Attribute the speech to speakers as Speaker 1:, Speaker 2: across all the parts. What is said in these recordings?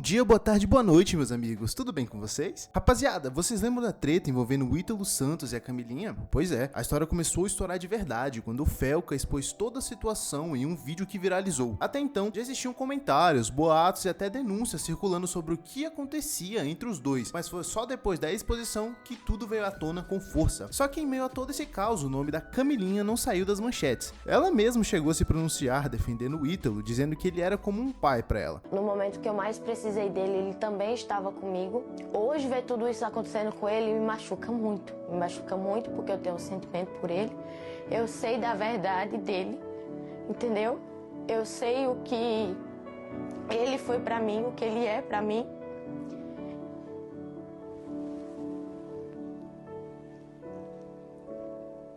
Speaker 1: dia, boa tarde, boa noite, meus amigos. Tudo bem com vocês? Rapaziada, vocês lembram da treta envolvendo o Ítalo Santos e a Camilinha? Pois é, a história começou a estourar de verdade quando o Felca expôs toda a situação em um vídeo que viralizou. Até então, já existiam comentários, boatos e até denúncias circulando sobre o que acontecia entre os dois, mas foi só depois da exposição que tudo veio à tona com força. Só que em meio a todo esse caos, o nome da Camilinha não saiu das manchetes. Ela mesma chegou a se pronunciar defendendo o Ítalo, dizendo que ele era como um pai pra ela.
Speaker 2: No momento que eu mais precisei dele, ele também estava comigo. Hoje, ver tudo isso acontecendo com ele me machuca muito. Me machuca muito porque eu tenho um sentimento por ele. Eu sei da verdade dele, entendeu? Eu sei o que ele foi pra mim, o que ele é pra mim.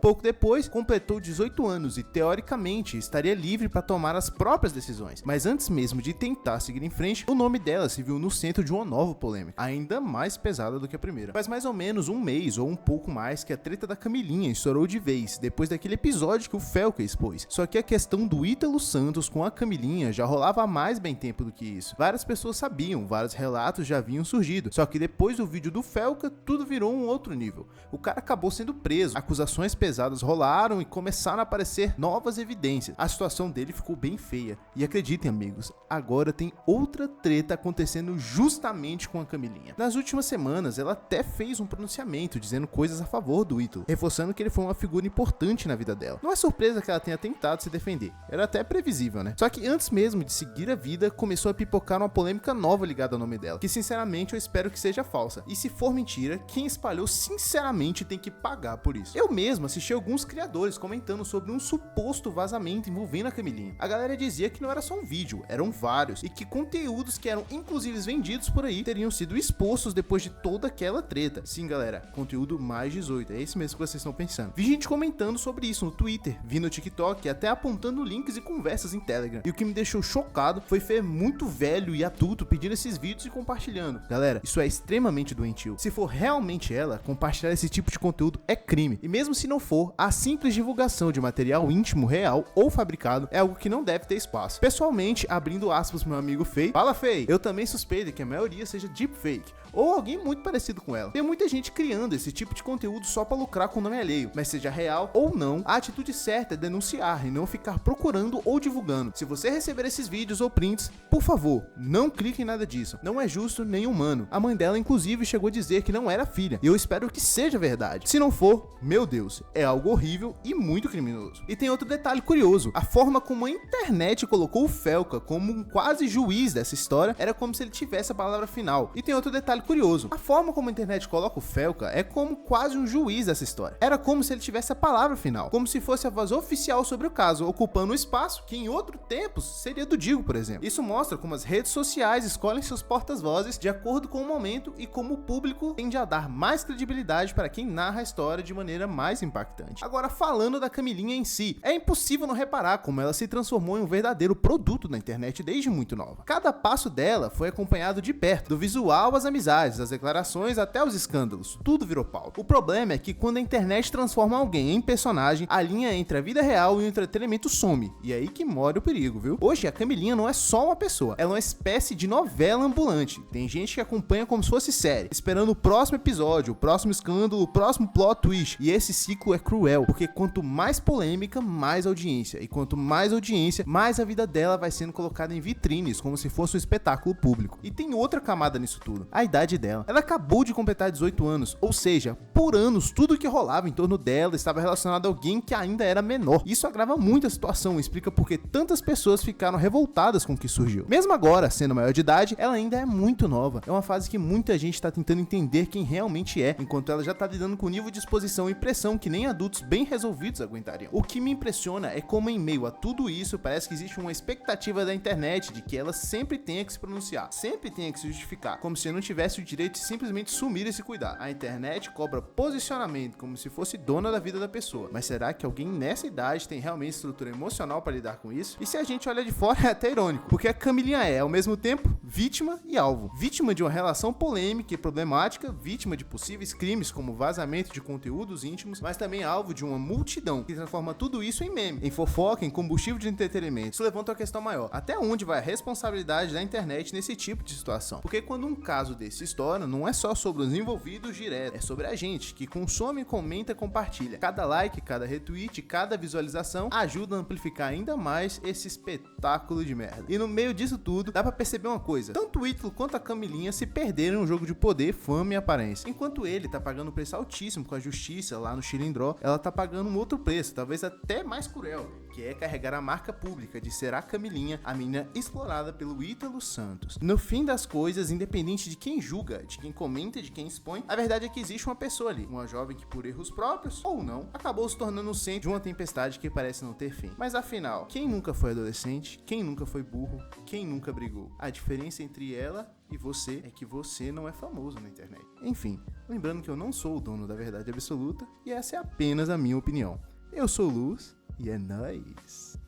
Speaker 1: Pouco depois, completou 18 anos e, teoricamente, estaria livre para tomar as próprias decisões. Mas antes mesmo de tentar seguir em frente, o nome dela se viu no centro de uma nova polêmica, ainda mais pesada do que a primeira. Faz mais ou menos um mês ou um pouco mais que a treta da Camilinha estourou de vez, depois daquele episódio que o Felca expôs. Só que a questão do Ítalo Santos com a Camilinha já rolava há mais bem tempo do que isso. Várias pessoas sabiam, vários relatos já haviam surgido, só que depois do vídeo do Felca, tudo virou um outro nível. O cara acabou sendo preso, acusações pesadas rolaram e começaram a aparecer novas evidências. A situação dele ficou bem feia. E acreditem, amigos, agora tem outra treta acontecendo justamente com a Camilinha. Nas últimas semanas, ela até fez um pronunciamento dizendo coisas a favor do Ítalo, reforçando que ele foi uma figura importante na vida dela. Não é surpresa que ela tenha tentado se defender. Era até previsível, né? Só que antes mesmo de seguir a vida, começou a pipocar uma polêmica nova ligada ao nome dela, que sinceramente eu espero que seja falsa. E se for mentira, quem espalhou sinceramente tem que pagar por isso. Eu mesmo assisti alguns criadores comentando sobre um suposto vazamento envolvendo a Camilinha. A galera dizia que não era só um vídeo, eram vários, e que conteúdos que eram inclusive vendidos por aí teriam sido expostos depois de toda aquela treta. Sim, galera, conteúdo mais 18, é esse mesmo que vocês estão pensando. Vi gente comentando sobre isso no Twitter, vi no TikTok, até apontando links e conversas em Telegram. E o que me deixou chocado foi ver muito velho e adulto pedindo esses vídeos e compartilhando. Galera, isso é extremamente doentio. Se for realmente ela, compartilhar esse tipo de conteúdo é crime. E mesmo se não for, a simples divulgação de material íntimo real ou fabricado é algo que não deve ter espaço. Pessoalmente, abrindo aspas pro meu amigo Fei, fala Fei, eu também suspeito que a maioria seja deepfake ou alguém muito parecido com ela. Tem muita gente criando esse tipo de conteúdo só pra lucrar com o nome alheio, mas seja real ou não, a atitude certa é denunciar e não ficar procurando ou divulgando. Se você receber esses vídeos ou prints, por favor, não clique em nada disso. Não é justo nem humano. A mãe dela inclusive chegou a dizer que não era filha, e eu espero que seja verdade. Se não for, meu Deus, é algo horrível e muito criminoso. E tem outro detalhe curioso, a forma como a internet colocou o Felca como um quase juiz dessa história era como se ele tivesse a palavra final. E tem outro detalhe curioso, a forma como a internet coloca o Felca é como quase um juiz dessa história. Era como se ele tivesse a palavra final, como se fosse a voz oficial sobre o caso, ocupando um espaço que em outro tempo seria do Digo, por exemplo. Isso mostra como as redes sociais escolhem seus portas-vozes de acordo com o momento e como o público tende a dar mais credibilidade para quem narra a história de maneira mais impactante. Agora, falando da Camilinha em si, é impossível não reparar como ela se transformou em um verdadeiro produto na internet desde muito nova. Cada passo dela foi acompanhado de perto, do visual às amizades, das declarações até os escândalos, tudo virou pauta. O problema é que quando a internet transforma alguém em personagem, a linha entre a vida real e o entretenimento some, e é aí que mora o perigo, viu? Hoje a Camilinha não é só uma pessoa, ela é uma espécie de novela ambulante. Tem gente que acompanha como se fosse série, esperando o próximo episódio, o próximo escândalo, o próximo plot twist, e esse ciclo é cruel, porque quanto mais polêmica, mais audiência, e quanto mais audiência, mais a vida dela vai sendo colocada em vitrines, como se fosse um espetáculo público. E tem outra camada nisso tudo, a idade dela. Ela acabou de completar 18 anos, ou seja, por anos, tudo que rolava em torno dela estava relacionado a alguém que ainda era menor. Isso agrava muito a situação e explica por que tantas pessoas ficaram revoltadas com o que surgiu. Mesmo agora, sendo maior de idade, ela ainda é muito nova. É uma fase que muita gente está tentando entender quem realmente é, enquanto ela já está lidando com um nível de exposição e pressão que nem adultos bem resolvidos aguentariam. O que me impressiona é como em meio a tudo isso, parece que existe uma expectativa da internet de que ela sempre tenha que se pronunciar, sempre tenha que se justificar, como se não tivesse o direito de simplesmente sumir e se cuidar. A internet cobra posicionamento como se fosse dona da vida da pessoa. Mas será que alguém nessa idade tem realmente estrutura emocional para lidar com isso? E se a gente olha de fora é até irônico, porque a Camilinha é, ao mesmo tempo, vítima e alvo. Vítima de uma relação polêmica e problemática, vítima de possíveis crimes como vazamento de conteúdos íntimos, mas também também alvo de uma multidão que transforma tudo isso em meme, em fofoca, em combustível de entretenimento. Isso levanta uma questão maior. Até onde vai a responsabilidade da internet nesse tipo de situação? Porque quando um caso desse estoura, não é só sobre os envolvidos direto, é sobre a gente que consome, comenta e compartilha. Cada like, cada retweet, cada visualização ajuda a amplificar ainda mais esse espetáculo de merda. E no meio disso tudo, dá pra perceber uma coisa: tanto o Ítalo quanto a Camilinha se perderam no jogo de poder, fama e aparência. Enquanto ele tá pagando um preço altíssimo com a justiça lá no Chilindró, ela tá pagando um outro preço, talvez até mais cruel, que é carregar a marca pública de ser a Camilinha, a menina explorada pelo Ítalo Santos. No fim das coisas, independente de quem julga, de quem comenta, de quem expõe, a verdade é que existe uma pessoa ali, uma jovem que por erros próprios, ou não, acabou se tornando o centro de uma tempestade que parece não ter fim. Mas afinal, quem nunca foi adolescente? Quem nunca foi burro? Quem nunca brigou? A diferença entre ela e você é que você não é famoso na internet. Enfim, lembrando que eu não sou o dono da verdade absoluta e essa é apenas a minha opinião. Eu sou Luz e é nóis!